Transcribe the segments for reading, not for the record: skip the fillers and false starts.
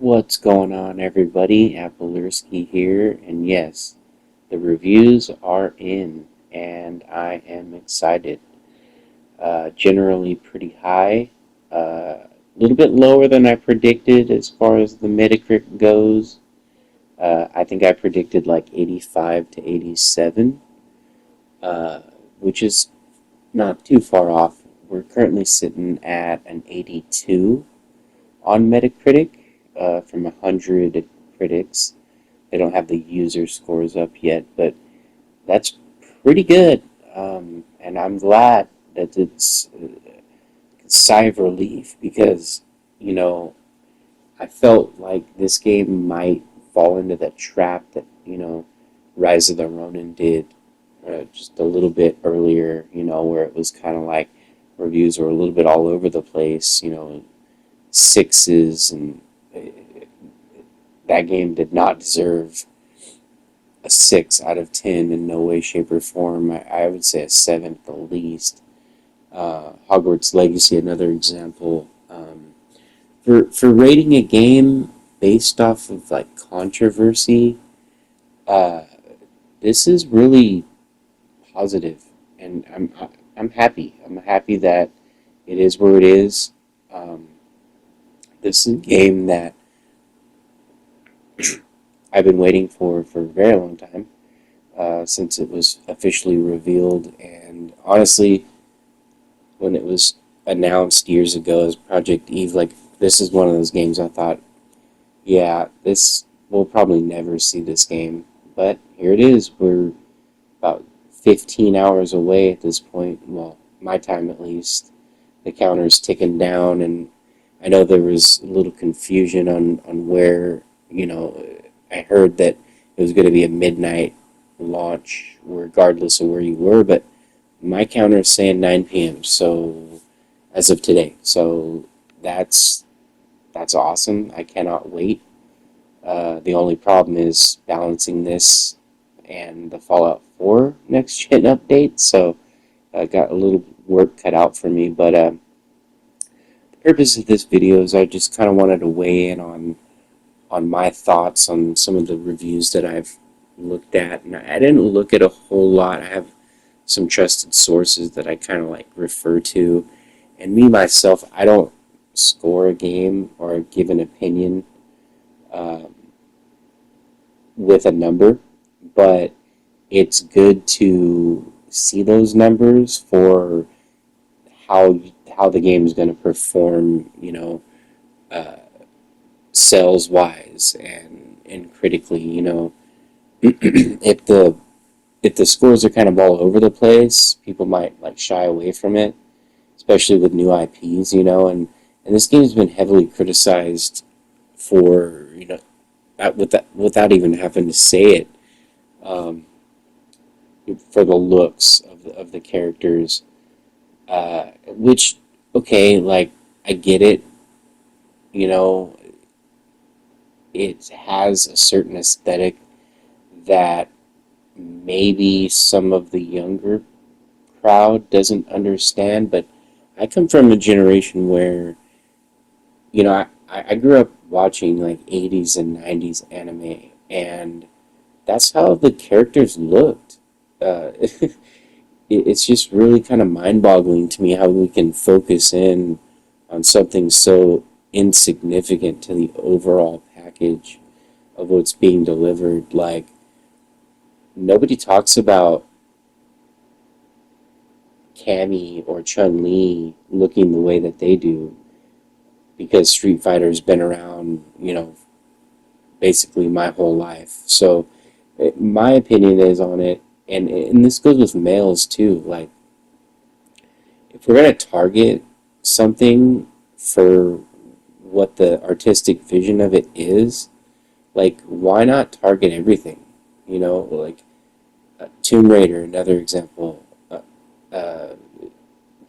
What's going on, everybody? Applersky here, and yes, the reviews are in, and I am excited. Generally pretty high, a little bit lower than I predicted as far as the Metacritic goes. I think I predicted like 85 to 87, uh, which is not too far off. We're currently sitting at an 82 on Metacritic from 100 critics. They don't have the user scores up yet, but that's pretty good. And I'm glad that it's a sigh of relief because, you know, I felt like this game might fall into that trap that, Rise of the Ronin did just a little bit earlier, where it was kind of like reviews were a little bit all over the place, sixes, and uh, that game did not deserve a 6 out of 10 in no way, shape, or form. I would say a 7 at the least. Hogwarts Legacy, another example. For rating a game based off of like controversy, uh, this is really positive, and I'm happy. I'm happy that it is where it is. Um, this is a game that I've been waiting for a very long time, since it was officially revealed. And honestly, when it was announced years ago as Project Eve, like this is one of those games I thought, yeah, this we'll probably never see this game. But here it is. We're about 15 hours away at this point. Well, my time at least. The counter's ticking down, and I know there was a little confusion on where, I heard that it was going to be a midnight launch, regardless of where you were, but my counter is saying 9 p.m. So as of today, so that's that's awesome. I cannot wait. The only problem is balancing this and the Fallout 4 next gen update. So I got a little work cut out for me. But the purpose of this video is I just kind of wanted to weigh in on my thoughts on some of the reviews that I've looked at, and I didn't look at a whole lot. I have some trusted sources that I kind of like refer to, and me myself, I don't score a game or give an opinion um, with a number, but it's good to see those numbers for how the game is going to perform, uh, sales wise and critically. If the scores are kind of all over the place, people might like shy away from it, especially with new IPs, and this game's been heavily criticized for, without even having to say it, um, for the looks of the characters, which, okay, like, I get it, you know, it has a certain aesthetic that maybe some of the younger crowd doesn't understand, but I come from a generation where, I grew up watching like 80s and 90s anime, and that's how the characters looked. It's just really kind of mind boggling to me how we can focus in on something so insignificant to the overall package of what's being delivered. Like, nobody talks about Cammy or Chun Li looking the way that they do because Street Fighter's been around, basically my whole life. So, my opinion is on it, and this goes with males too. Like, if we're gonna target something for what the artistic vision of it is, like, why not target everything? Like Tomb Raider, another example. Uh,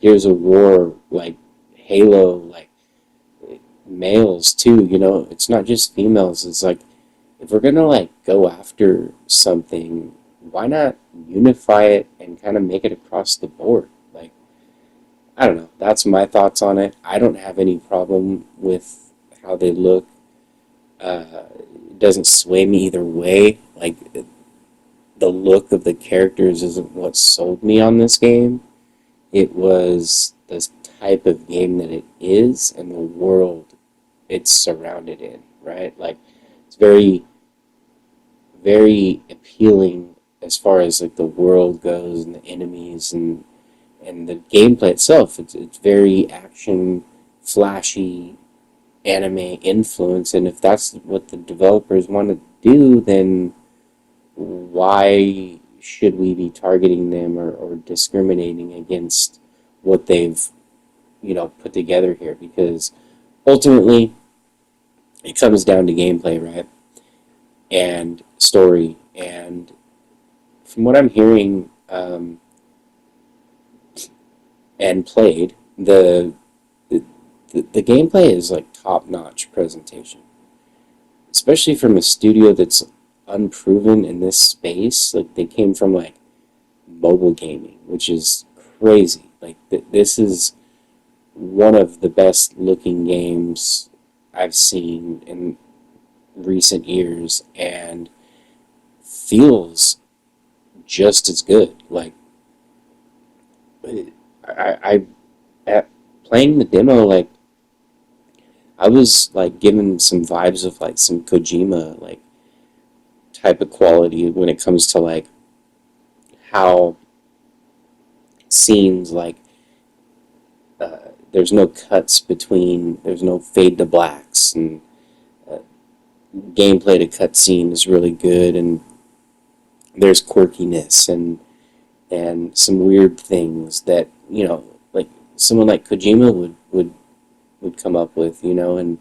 Gears of War, like Halo, like males too. It's not just females. It's like if we're gonna like go after something, why not unify it and kind of make it across the board? Like, I don't know. That's my thoughts on it. I don't have any problem with how they look. It doesn't sway me either way. Like, the look of the characters isn't what sold me on this game. It was the type of game that it is and the world it's surrounded in, right? Like, it's very, very appealing as far as like the world goes and the enemies and the gameplay itself. It's very action, flashy, anime influence, and if that's what the developers want to do, then why should we be targeting them or discriminating against what they've put together here? Because ultimately it comes down to gameplay, right? And story. And from what I'm hearing, and played, the, the gameplay is like top notch presentation, especially from a studio that's unproven in this space. Like, they came from like mobile gaming, which is crazy. Like, this is one of the best looking games I've seen in recent years, and feels just as good. Like, I at playing the demo, like, I was like given some vibes of like some Kojima like type of quality when it comes to like how scenes like there's no cuts between, there's no fade to blacks, and uh, gameplay to cutscene is really good, and there's quirkiness and some weird things that like someone like Kojima would come up with, and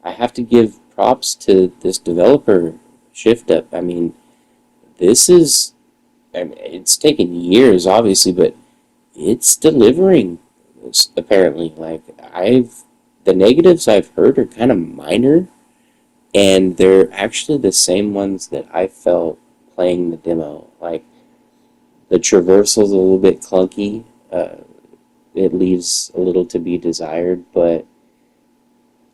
I have to give props to this developer, Shift Up. I mean, this is, I mean, it's taken years, obviously, but it's delivering. Apparently, like, the negatives I've heard are kind of minor, and they're actually the same ones that I felt playing the demo. Like, the traversal's a little bit clunky. It leaves a little to be desired, but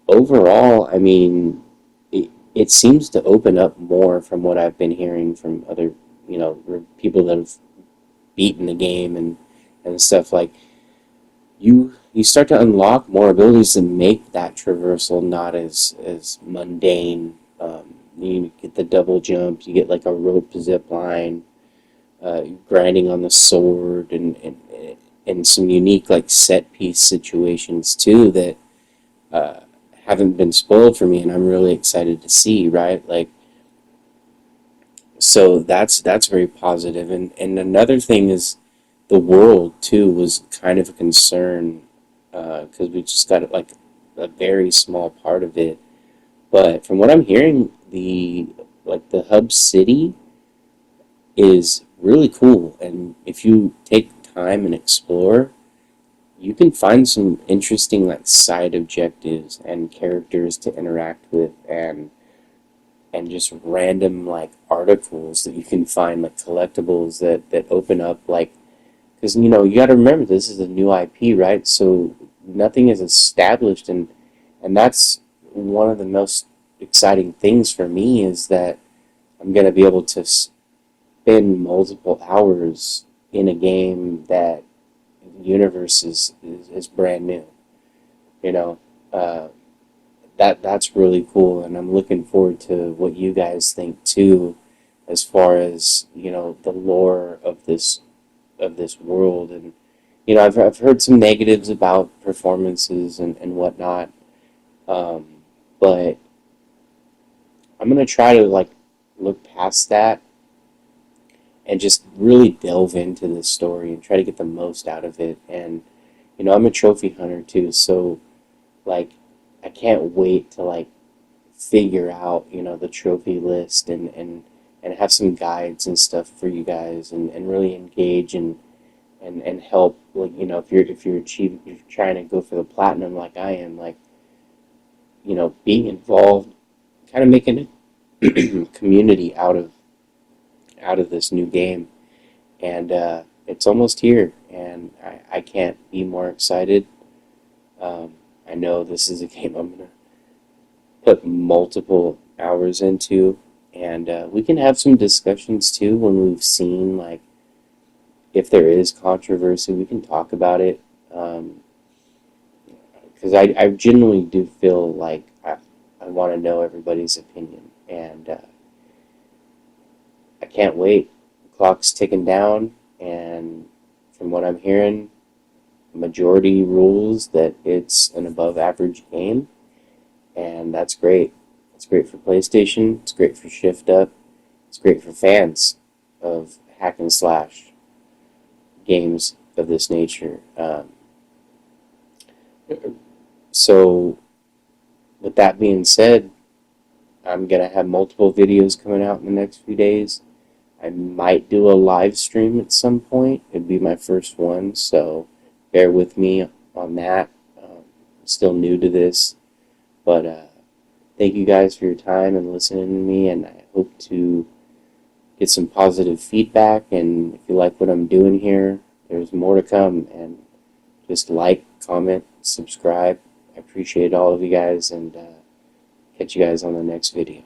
overall, I mean, it seems to open up more from what I've been hearing from other, people that have beaten the game and stuff. Like, you start to unlock more abilities to make that traversal not as mundane. You get the double jump, you get like a rope zip line, grinding on the sword, and some unique like set piece situations too that uh, haven't been spoiled for me, and I'm really excited to see. Right, like, so that's very positive. And another thing is the world too was kind of a concern because we just got like a very small part of it. But from what I'm hearing, the hub city is really cool, and if you take time and explore, you can find some interesting like side objectives and characters to interact with, and just random like articles that you can find, like collectibles that open up, like, because you got to remember this is a new IP, right? So nothing is established, and that's one of the most exciting things for me, is that I'm going to be able to spend multiple hours in a game that the universe is brand new. You know, uh, that's really cool, and I'm looking forward to what you guys think too, as far as the lore of this world. And I've heard some negatives about performances and whatnot, um, but I'm gonna try to like look past that and just really delve into the story and try to get the most out of it. And I'm a trophy hunter too, so like I can't wait to like figure out the trophy list and have some guides and stuff for you guys, and really engage and help, like, if you're trying to go for the platinum like I am, like, being involved, kind of making a community out of this new game. And it's almost here, and I can't be more excited. um, I know this is a game I'm gonna put multiple hours into, and we can have some discussions too when we've seen, like, if there is controversy, we can talk about it. Because I genuinely do feel like I want to know everybody's opinion, and I can't wait. The clock's ticking down, and from what I'm hearing, majority rules that it's an above average game, and that's great. It's great for PlayStation, it's great for Shift Up, it's great for fans of hack and slash games of this nature. So, with that being said, I'm going to have multiple videos coming out in the next few days. I might do a live stream at some point. It'd be my first one, so bear with me on that. I'm still new to this, but thank you guys for your time and listening to me, and I hope to get some positive feedback. And if you like what I'm doing here, there's more to come, and just like, comment, subscribe. I appreciate all of you guys, and catch you guys on the next video.